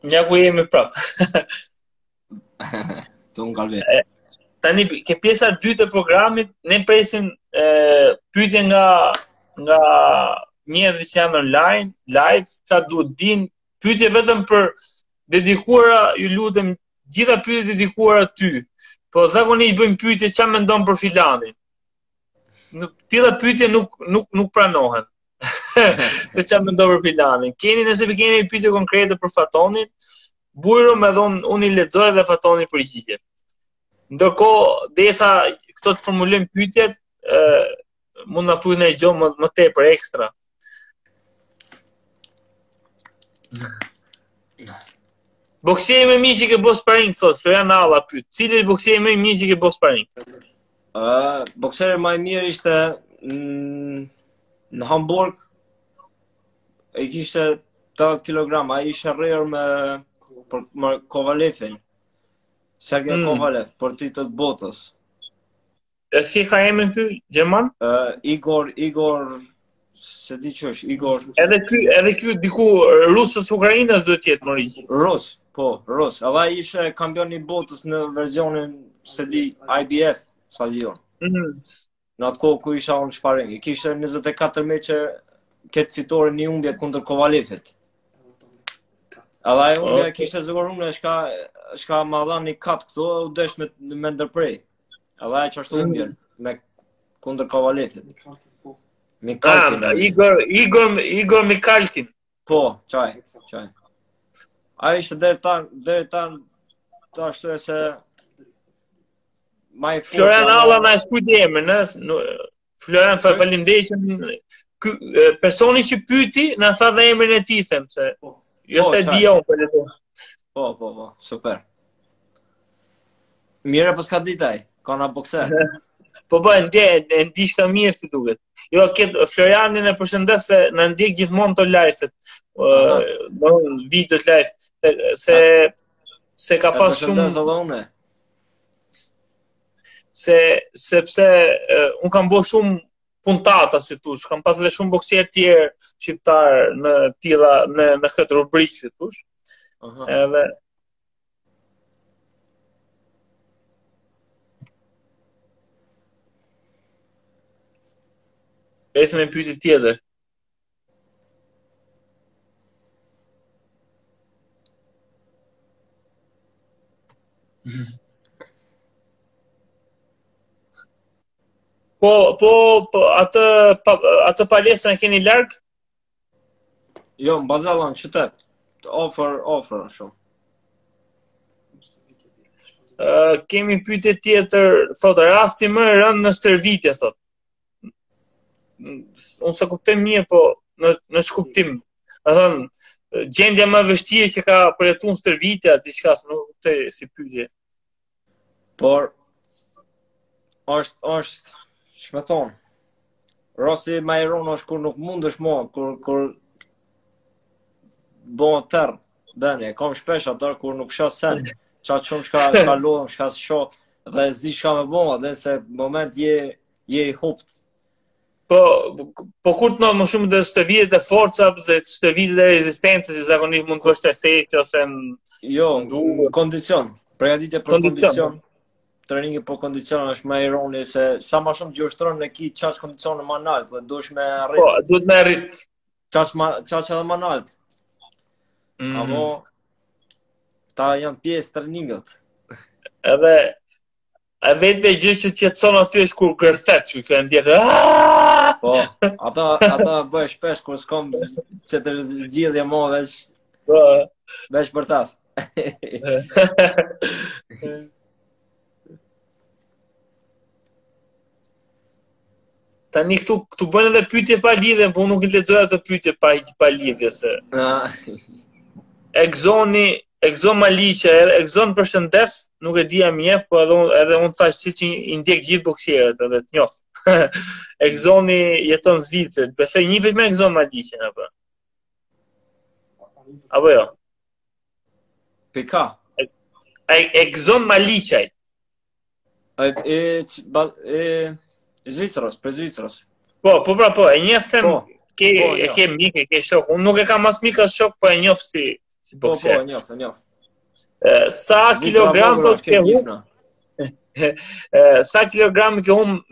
Nja ku jemi prap. Të unë kalvin. Tani ke pjesa e dytë e programit, ne presim pyetje nga njerëzit që janë online, live, çfarë duhet din, pyetje vetëm për dedikuara, ju lutem, gjitha pyetjet dedikuara ty. Po zakonisht bëjmë pyetje çfarë mendon për filanin. Tilla pyetje nuk pranohen. Se çfarë mendon për filanin. Nëse keni pyetje konkrete për Fatonin, bujrum edhe unë i lexoj dhe Fatoni përgjigjet. Ndërkohë, derisa këto të formulojmë pyetjet, mund na thuaj ndonjë gjë më tepër ekstra. Bokseri më i mirë që ke bos sparring, thot Florian Alla pyet. Cili bokseri më i mirë që ke bos sparring? Bokseri më i mirë ishte në Hamburg. Ai kishte 80 kg, ai ishte rryer me Kovalevin. Sergej Kovalev, për titull të botës. Si ka emrin ky gjerman? Igor, se di që është, Igor. Edhe ky diku rusës Ukrainës duhet jetë më rigj. Rus, po, Rus. Edhe ai ishte kampion i botës në versionin, se di, IBF, sa di unë. Në atë kohë ku isha unë sparring. I kishte 24 meqe këtë fitore një humbje kundër Kovalevit. Edhe ai umbja kishte zgjuar shka ma dha një kat këto, u desh me ndërprej. Edhe ai që ashtu umbjen me kundër Kovalevit. Mikalkin. Igor Mikalkin. Po, qaj. Ai ishte deri tan ashtu e se ma i fort. Florian Alla na shkruaj emrin, Florian, faleminderit që personi që pyeti na tha dhe emrin e tij, them se jo se dia unë për leto. Po, super. Mire pas ka ditaj, ka na bokser. Po, e ndi shka mirë si duket. Jo, Florianin e përshëndes se në ndjek gjithmonë të live-et, në videot live, se ka pas shumë... Sepse unë kam bo shumë puntata, si tush, kam pas dhe shumë bokser tjerë shqiptar në tilla, në këtë rubrikë, si tush. Edhe... Pesë me pyetje tjetër. Po, atë palestra keni larg? Jo, në Bazalan, qytet. Offer shumë. Kemi pyetje tjetër, thotë, rasti më i rënd në stërvitje, thotë. Unë se kuptoj mirë, po në shkuptim. Do thënë, gjendja më e vështirë që ka përjetuar stërvitja, diçka se nuk kuptoj si pyetje. Por është ç'më thon. Rasti më i rënd është kur nuk mundesh më, kur bon tërë, dënë, kam shpesh atër kur nuk shoh sen, qatë shumë shka lodhëm, shka shoh, dhe zdi shka me bon, dhe se moment je i hupt. Po kur të në më shumë dhe stëvitet e forca, dhe stëvitet e rezistencës, që zakonisht mund të është e thejtë, ose në... Jo, në kondicion, pregaditje për kondicion, treningi për kondicion është me ironi, se sa ma shumë gjushtron në ki qaç kondicion më nalt, dhe dush me rrit. Po, duhet me rrit. Qaç edhe më nalt. Amo, ta janë pjesë treningët. Edhe, e vetë me gjë që t'jetëson aty është kur gërthet, që kënë ndjetë. Po, ata bëj shpesh, kur s'kom që të zgjidhje mo veç për tas. Tani këtu bëjnë edhe pyetje pa lidhje, po unë nuk i lexoj ato pyetje pa lidhje se. Exon Maliqe, Exon përshëndes, nuk e dija mjef, po edhe unë thash si që i ndjek gjithë boksierët edhe të njoh. Exoni jeton në Zvicër, besoj njihet me Exon Maliqe apo? Apo jo? Pika. Exon Maliqe. Zvicrës, për Zvicrës. Po, e njeh them, e ke mik, e ke shok. Unë nuk e kam as mik as shok, po e njoh si si bokser. Po, e njoh. Sa kilogram thot ke humb? Sa kilogram ke humb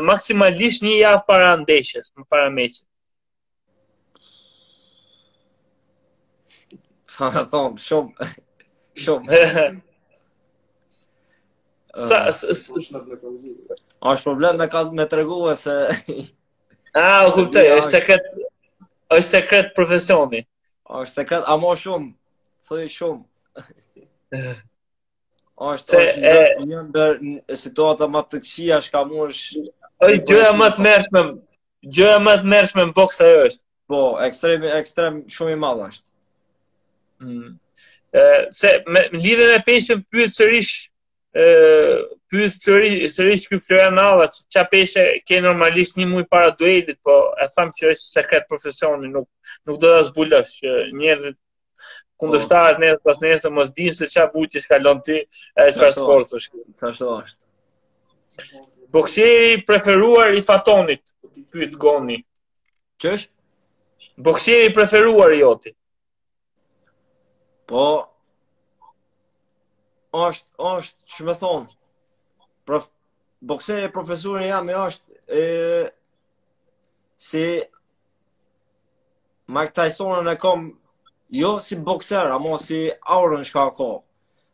maksimalisht një javë para ndeshjes, para meçit? Sa thon, shumë. Është problem me treguar se u kuptoj, është sekret profesioni. Është sekret, ama shumë. Thuaj shumë. Është një ndër situata më të këqija shka mush. Gjëja më të mërshme në boks ajo është. Po, ekstrem shumë i madh është. Se në lidhje me peshën pyet sërish ky Florian Alla, ç'a peshë ke normalisht një muaj para duelit, po e tham që është sekret profesioni, nuk do ta zbulosh që njerëzit kundërshtarët nesër pas nesër mos dinë se ç'a vujtje kalon ty, çfarë sporti është. Ashtu është. Bokseri preferuar i Fatonit, pyet Goni. Ç'është? Bokseri preferuar i joti. Po, është që me thonë, bokseri profesorin jam e është si Mike Tysonën e kom jo si bokser, amo si aurën shka ko,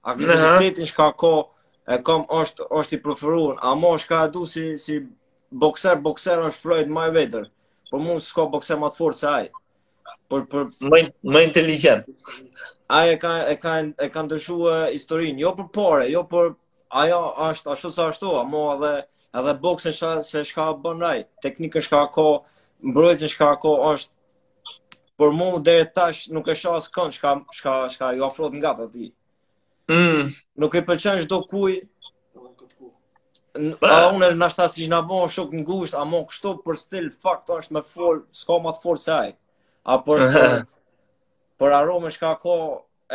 agresivitetin shka ko, e kom është i preferuar, amo shka du si bokser është Floyd Mayweather, për mu s'ka bokser më të fortë se aj. Më inteligent. Ai e ka ndryshuar historinë, jo për pore, jo për ajo është ashtu sa ashtu, amo edhe boksin se shka bën ai, teknikën shka ka, mbrojtjen shka ka është për mua deri tash nuk e shoh askënd shka ju ofrohet nga aty. Nuk e pëlqen çdo kuj. Unë nashta si na bën shok ngusht, amo kështu për stil fakt është me fol, s'ka më të fortë se ai. Për aromën shka ka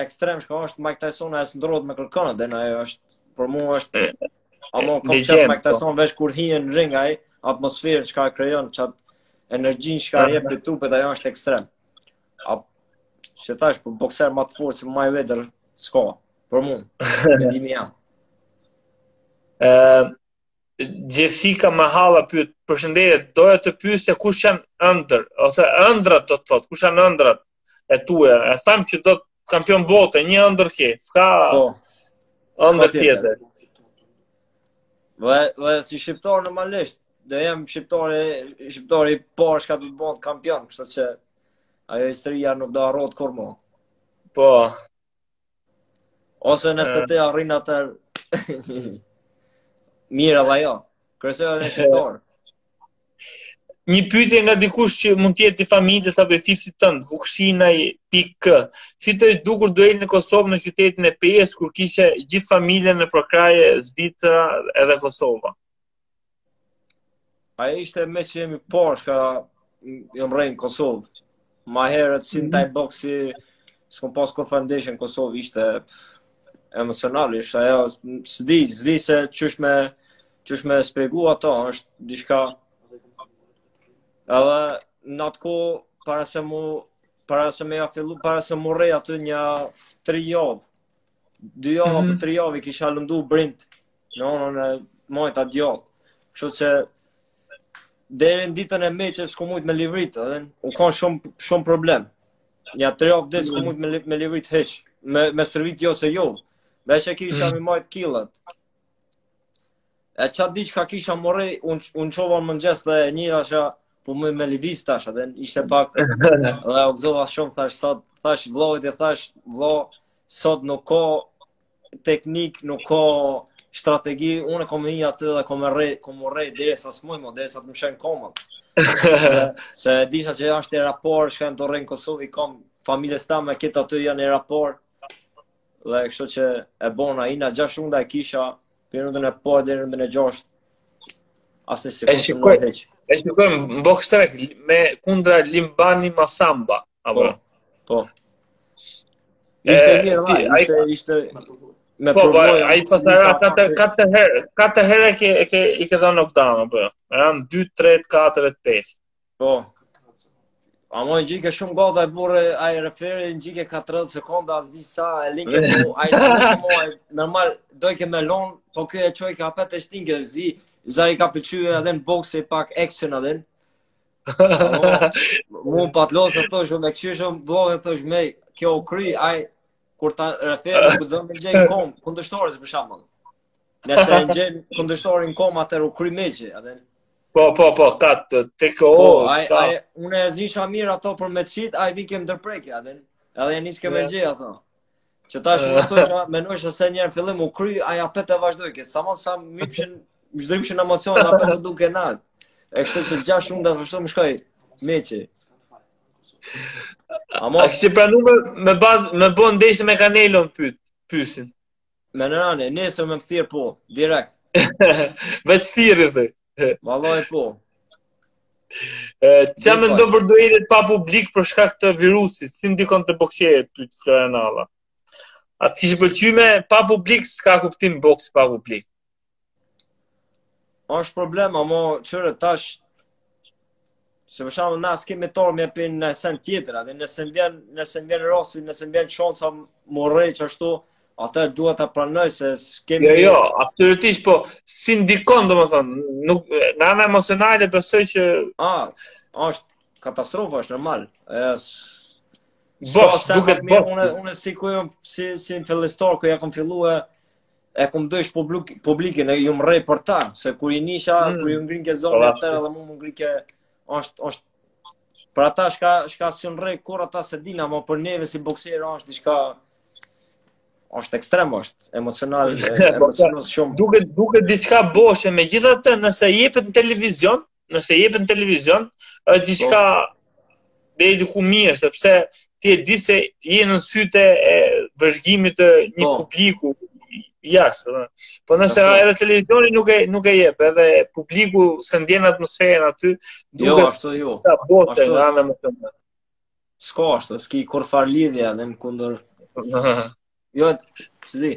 ekstrem shka është Mike Tyson e së ndrodhë me kërkënë, dhe ajo është, për mu është, amo kom qëtë Mike Tyson veç kur hien në ring aj, atmosferën shka krejon, qatë energjin shka jep për trupet, ajo është ekstrem. Që ta është për bokser ma të forë si Mayweather, s'ka, për mu, mendimi jam. Jessica Mahala pyet, përshëndetje, doja të pyesja kush janë ëndër, ose ëndrat do të thotë, kush janë ëndrat e tua? E tham që do të kampion bote, një ëndër ke, s'ka ëndër tjetër. Dhe si shqiptar normalisht, dhe jam shqiptari parë shka do të bëhet kampion, kështu që ajo historia nuk do harrohet kur më. Po. Ose nëse te arrin atë mirë edhe jo. Kryesore në shqiptar. Një pyetje nga dikush që mund të jetë i familjes apo i fisit tënd, Vukshinaj.k. Si të dukur dueli në Kosovë në qytetin e Pejës kur kishe gjithë familjen në përkraje Zvicra edhe Kosova? Ai ishte me që jemi parë shka jam rejnë Kosovë. Ma herët si në taj boksi s'kom pas kur foundation Kosovë ishte emocional, ishte ajo s'di se qysh me spjegu ato, është diçka. Edhe në atë ko, para se mu rrej aty një 3 javë, 2 javë apo 3 javë i kisha lëndu brind në onën e majta djathë. Kështu që deri në ditën e meqes s'ku mujt me livrit, u kanë shumë problem. Një 3 javë ditë s'ku mujt me livrit heq, me stërvit jo se jo. Veç e kisha mi majt killat. E qatë di që ka kisha morrej, unë qova më mëngjes dhe një asha, po me livis tash, dhe ishte pak, dhe u gëzova shumë, thash vlojt e thash, vlo, sot nuk ka teknik, nuk ka strategi, unë kom i aty dhe kom rrej, dhe sa s'muj mo, dhe sa të më shenë komët. Se disha që është e rapor, shkajmë të rejnë Kosovë, i kom familjes ta me kitë aty janë e rapor, dhe kështu që e bona, ina 6 runda e kisha, për rundën e parë dhe rundën e 6, asë një sekundë së më heqë. E shikojmë në boks trek me kundra Limbani Masamba, apo? Po. Ishte mirë dha, ishte me përvojë. Ai pasara 4 herë i ke dhënë knockdown, apo? Ran 2, 3, 4, 5. Po. Amo në gjike shumë gata e burre, a i referi në gjike 40 sekonda, zdi sa, e linke mu, a i shumë mu, normal, dojke me lonë, po kjo e qoj ka pet e shtinke, zari ka pëqyve edhe në boxe pak action edhe. Mu pat losë të thosh, me këqyshëm vlogë të thosh me, kjo u kry, a i, kur ta referi, ku zëmë në gjenë kom, kundështorës për shamën. Nëse në gjenë kundështorin kom, atër u kry meqe, edhe. Po, katë, tek unë e zisha mirë ato për me qit, a i vike më dërprekja, edhe e niske me gje ato. Që ta shumë të thosha, menojshë se njerë fillim u kry, a i apet e vazhdojke. Sa zdrimshin emocion, apet të duke nalë. E kështë që gja shumë dhe thështu më shkoj, meqe. A kështë pranu me bo ndeshë me Canelon pysin? Me nërane, nesër me më thirë po, direkt. Veç thirë, dhe. Vallaj po. Qa me ndo për duetet pa publik për shkak të virusit, si ndikon të boksjerët, pyet Florianalla. A të kishë pëlqyme pa publik, s'ka kuptim boks pa publik? Është problem, mo qërë tash, se për shamë na s'kemi torë me pin në sen tjetër, dhe nëse mbjen rosi, nëse mbjen shonë sa morrej që ashtu, atër duhet të pranoj se s'kemi... Jo, absolutisht, po, si ndikon, do më thonë, në anë emocionale besoj që... është katastrofa, është normal. Bosh, duket bosh. Unë si ku jom, si në fillistor, ku ja kom fillu e kom dësh publikin, e ju më rej për ta, se kur i nisha, kur ju ngrin ke zonë, atër edhe mu më ngrin ke... është... Për ata shka si në rej, kur ata se dina, ma për neve si boksera është diçka... është ekstrem, është emocional shumë. Duket diçka boshe, me gjitha të nëse jepet në televizion, është diçka dhe ediku mirë, sepse ti e di se je në syte e vëzhgimit të një publiku jashtë. Po nëse edhe televizioni nuk e jep, edhe publiku se ndjen atmosferën aty, duket diçka boshe nga anë emocionale. S'ka ashtu, s'ki kur far lidhja dhe në kundër... Jo, si di.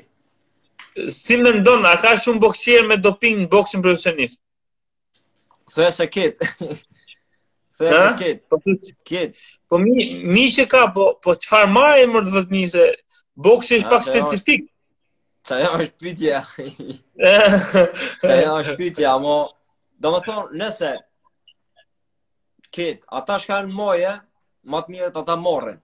Si me ndonë, a ka shumë boksierë me doping në boksin profesionist? Thuaj se ket. Thuaj se ket. Po mi që ka, po qëfar marrë e mërë të dhëtë një se boksi është pak specifik. Qa jo është pytja. Është pytja, mo... Do më thonë, nëse ket, ata shkanë moje, ma të mirët ata morën.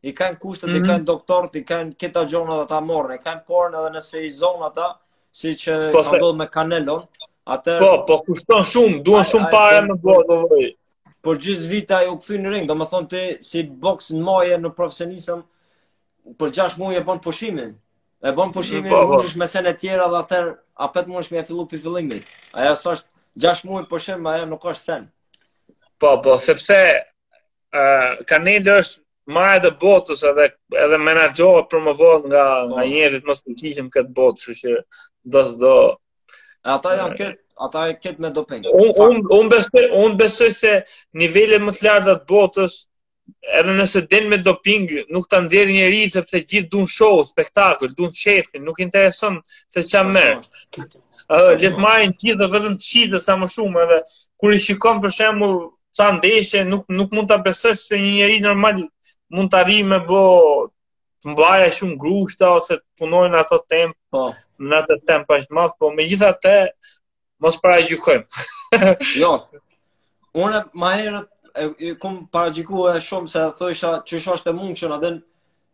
I kanë kushtet, i kanë doktorët, i kanë këta gjona dhe ta morën, i kanë porën edhe nëse i zonë ata, si që ka ndodhë me Canelon, atër... Po kushton shumë, duhen shumë pare me bërë. Por gjithë vita i u këthy në ring, do më thonë ti, si boks në maje në profesionisëm, për 6 muaj e bon pushimin. E bon pushimin, vëshësh me sen e tjera dhe atër, apet mund është me e fillu për fillimit. Aja së është 6 muaj pushim, aja nuk është sen. Po, sepse Canelo është marrë dhe botës edhe menagjohet promovohet nga njerëzit mos fuqishëm këtë botë, kështu që do. Ata janë ata e këtë me doping. Unë besoj se nivellet më të larta të botës, edhe nëse den me doping, nuk ta nxjerrin njerëzit sepse gjithë duan show, spektakull, duan shefin, nuk intereson se ç'a merr. Le të marrin gjithë vetëm të qitë sa më shumë, edhe kur i shikon për shembull ca ndeshje, nuk mund ta besosh se një njeri normal mund të arrijë me të mbaja shumë grushta ose të punojnë ato temp, në atë temp aq madh, po megjithatë mos paragjykojmë. Jo. Unë më herët kom paragjykuar shumë se thosha që është e mundshëm atë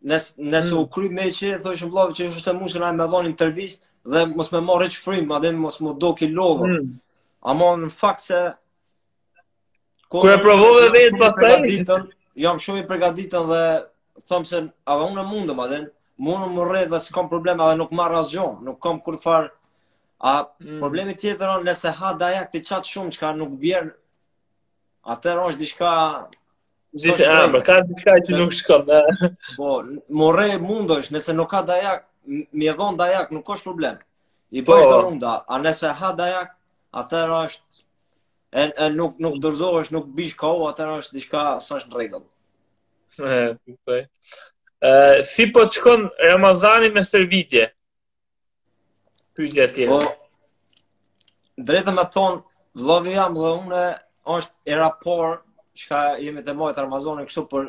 nëse u kry meqi, thosha vëllai që është e mundshëm ai më dhon intervistë dhe mos më morë hiç frym, atë mos më doki lodhë. Ama në fakt se kur e provove vetë pastaj jam shumë i përgatitën dhe them se edhe unë mundem atë, mundem më rreth dhe s'kam probleme edhe nuk marr asgjë, nuk kam kur far. Problemi tjetër është nëse ha dajak të çat shumë çka nuk bjer, atëherë është diçka ka diçka që nuk shkon. Po, morre mundesh, nëse nuk ka dajak, mi e dhon dajak, nuk ka problem. I bësh të runda, a nëse ha dajak, atëherë është nuk dorëzohesh, nuk bish KO, atëherë është diçka s'është në rregull. Si po të shkon Ramazani me stërvitje? Pyetja tjetër. Po, drejtë me thonë, vëllavi jam dhe une është e rapor çka jemi të marrë Amazonin kështu për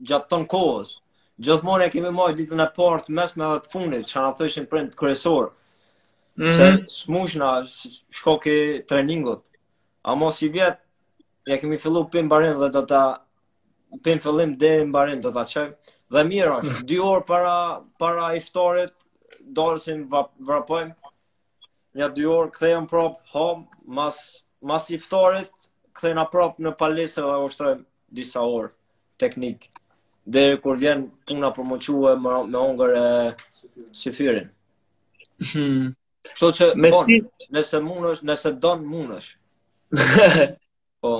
gjatë ton kohës. Gjithmonë e kemi marrë ditën e parë të mesme dhe të fundit, çka na thoshin prind kryesor. Se smushna shko ke treningut. A mos i vjet, ja kemi fillu pim barin dhe do ta pim fillim deri në barin do ta çojmë. Dhe mirë është, 2 orë para iftarit dalsim vrapojmë. Ja 2 orë kthehem prap home, mas iftarit kthehena prap në palestër dhe ushtrojmë disa orë teknik. Deri kur vjen puna për më quhe me hongër e syfyrin. Kështu që bon, nëse munësh, nëse don munësh. Po.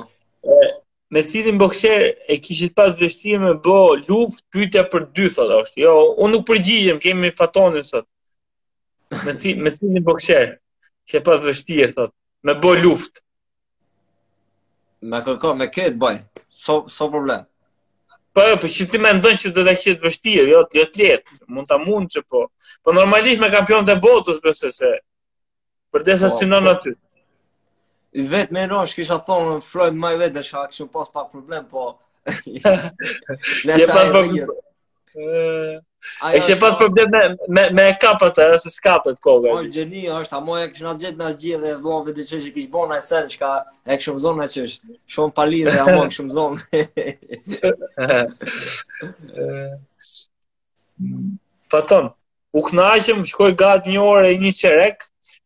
Me cilin bokser e kishit pas vështirë me bë luftë, pyetja për 2 thotë është. Jo, unë nuk përgjigjem, kemi Fatonin sot. Me cilin bokser që pas vështirë thotë, me bë luftë. Me kërko, me këtë bëj. So problem. Po, që ti mendon që do ta kishit vështirë, jo të lehtë. Mund ta mundsh po. Po normalisht me kampionët e botës besoj se përdesa synon aty. Vetë me rosh kisha thonë Floyd Mayweather shka kishim pas pak problem, po e kishe pas problem me kapat e se s'kapet koga. është gjeni, është, a moja kishë nga gjithë nga gjithë dhe vlove dhe që kishë bona e sen, shka e kishëm zonë e qësh, shumë pali dhe a moja kishëm zonë. Faton, u knaqëm, shkoj gati 1 orë e 1 qerek,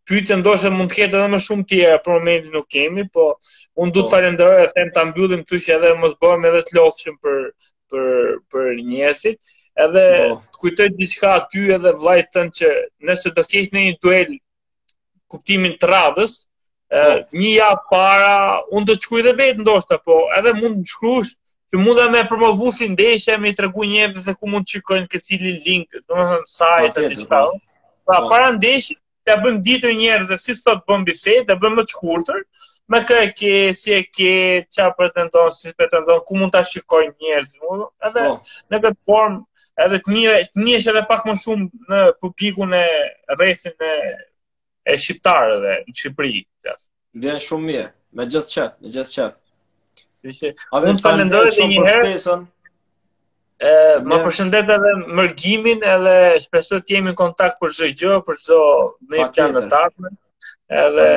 pyetje ndoshta mund të ketë edhe më shumë tjera, për momentin nuk kemi, po unë du të falenderoj e them ta mbyllim këtu që edhe mos bëhem edhe të lodhshëm për njerëzit. Edhe të kujtoj diçka aty edhe vllajt tënd që nëse do kesh në një duel kuptimin të radhës, 1 javë para, unë do të shkruaj edhe vetë ndoshta, po edhe mund të shkruash që mund me promovu si ndeshje, me i tregu njerëzve se ku mund të shikojnë këtë cilin link, domethënë sajt atë diçka. Pra para ndeshjes ja bëjmë ditër njerëzve si sot bëm bisedë, ja bëjmë më të shkurtër, me kë e ke, si e ke, çfarë pretendon, si pretendon, ku mund ta shikojnë njerëzit. Edhe në këtë formë, edhe të njihesh edhe pak më shumë në publikun e rrethin e shqiptarëve në Shqipëri. Vjen shumë mirë, me gjithë qef. Unë të falenderoj edhe një herë. Ma përshëndet edhe Mërgimin, edhe shpresoj të jemi në kontakt për çdo gjë, për çdo në plan të takme. Edhe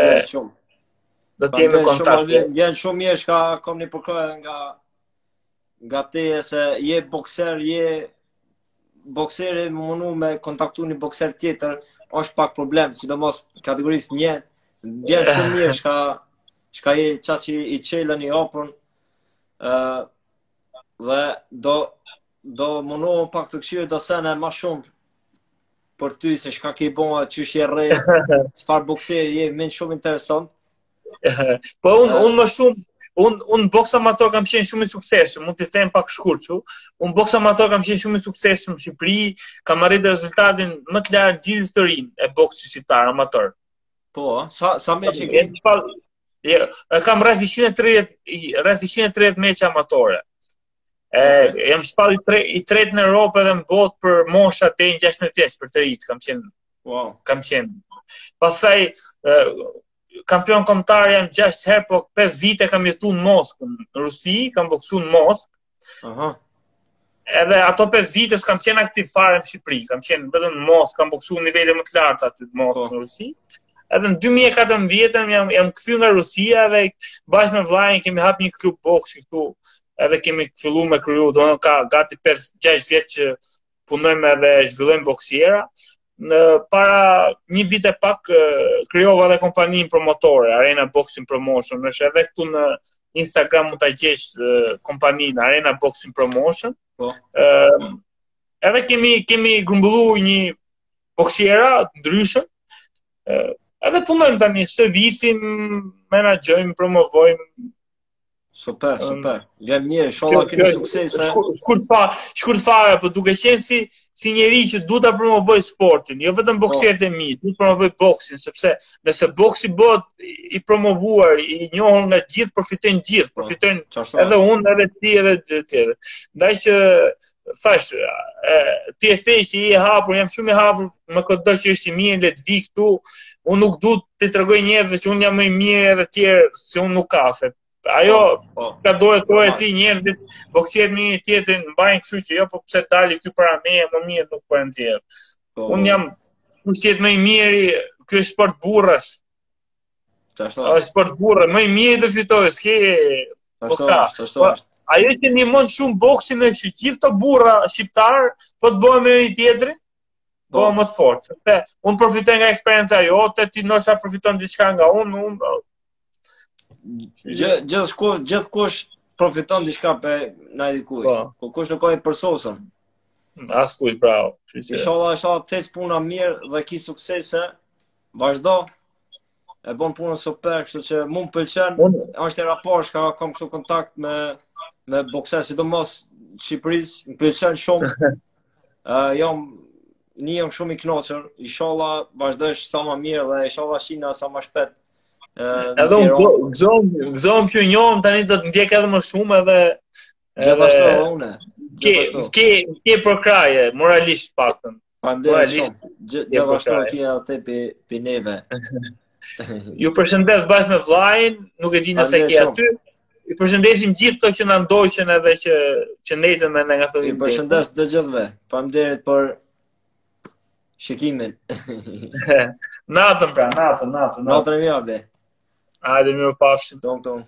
do të jemi në kontakt. Vjen shumë mirë shka kom një përkrojë nga te se je bokser, bokseri më mundu me kontaktu një bokser tjetër, është pak problem, sidomos kategorisë 1. Vjen shumë mirë shka je qaqi i qelën i hapën, dhe do mundohem pak të këshirë do sene ma shumë për ty se shka ke bon qysh je rre, çfarë bokseri je, më shumë interesant. Po unë më shumë, unë boks amator kam qenë shumë i suksesshëm, mund t'i them pak shkurt kështu. Unë boks amator kam qenë shumë i suksesshëm në Shqipëri, kam arritur rezultatin më të lartë gjithë historinë e boksit shqiptar amator. Po, sa meqe ke? Kam rreth 130 meqe amatore. Jam shpall i tretë në Europë edhe në botë për mosha deri në 16 vjeç për të rit, kam qenë. Pastaj kampion kombëtar jam 6 herë, po 5 vite kam jetuar në Moskë, në Rusi, kam boksuar në Moskë. Edhe ato 5 vite s'kam qenë aktiv fare në Shqipëri, kam qenë vetëm në Moskë, kam boksuar në nivele më të larta aty në Moskë, në Rusi. Edhe në 2014 jam kthyer nga Rusia dhe bashkë me vllajin kemi hap një klub boksi këtu. Edhe kemi fillu me kryu, domethënë ka gati 5-6 vjet që punojmë edhe zhvillojmë boksiera. Para 1 vit e pak krijova edhe kompaninë promotore, Arena Boxing Promotion. Është edhe këtu në Instagram mund ta gjesh kompaninë Arena Boxing Promotion. Edhe kemi grumbulluar një boksiera ndryshëm. Edhe punojmë tani, servisim, menaxhojmë, promovojmë. Super. Vjen mirë, inshallah keni suksese. Shkurt fare, po duke qenë si njeri që du ta promovoj sportin, jo vetëm bokserët e mi, du të promovoj boksin, sepse nëse boksi bëhet i promovuar, i njohur nga gjithë, profitojnë gjithë, profitojnë edhe unë, edhe ti, edhe tjerë. Ndaj që thash, ti e the që i hapur, jam shumë i hapur me këtë që është i mirë, le të vi këtu, unë nuk du të tregoj njerëzve që unë jam më i mirë edhe tjerë, se unë nuk ka, se ajo ka dohet e ti njerëzit, boksierët me një tjetrin mbajnë kështu që jo po pse dali ky para meje, më mirë nuk po e nxjerr. Unë jam kushtetë më i miri, ky është sport burrash. Është sport burrë, më i miri të fitoj, s'ke po ka. Ajo që ndihmon shumë boksin është që gjithë të burra shqiptar po të bëhen me një tjetrin, po më të fortë. Sepse unë përfitoj nga eksperjenca jote, ti ndoshta përfiton diçka nga unë. Gjithkush profiton diçka pe na dikujt. Po kush nuk ka i përsosur. Askujt, bravo. Inshallah të ecë puna mirë dhe ki suksese. Vazhdo. E bën punën super, kështu që mu më pëlqen. Është era parë që kam kështu kontakt me bokser, sidomos Shqipërisë, më pëlqen shumë. Jam shumë i kënaqur. Inshallah vazhdosh sa më mirë dhe inshallah shina sa më shpejt. Edhe unë gëzom që njohëm tani do të ndjek edhe më shumë edhe gjithashtu edhe une. Ke për kraje, moralisht paktën. Faleminderit shumë. Gjithashtu ti edhe te neve. Ju përshëndes bashkë me vllajin, nuk e di nëse ke aty. Ju përshëndesim gjithë to që na ndoqën edhe që ndetën me nga thonë. Ju përshëndes të gjithëve. Faleminderit për shikimin. Natën pra, natën. Natën e mirë. Hajde mirë pafshim. Ton.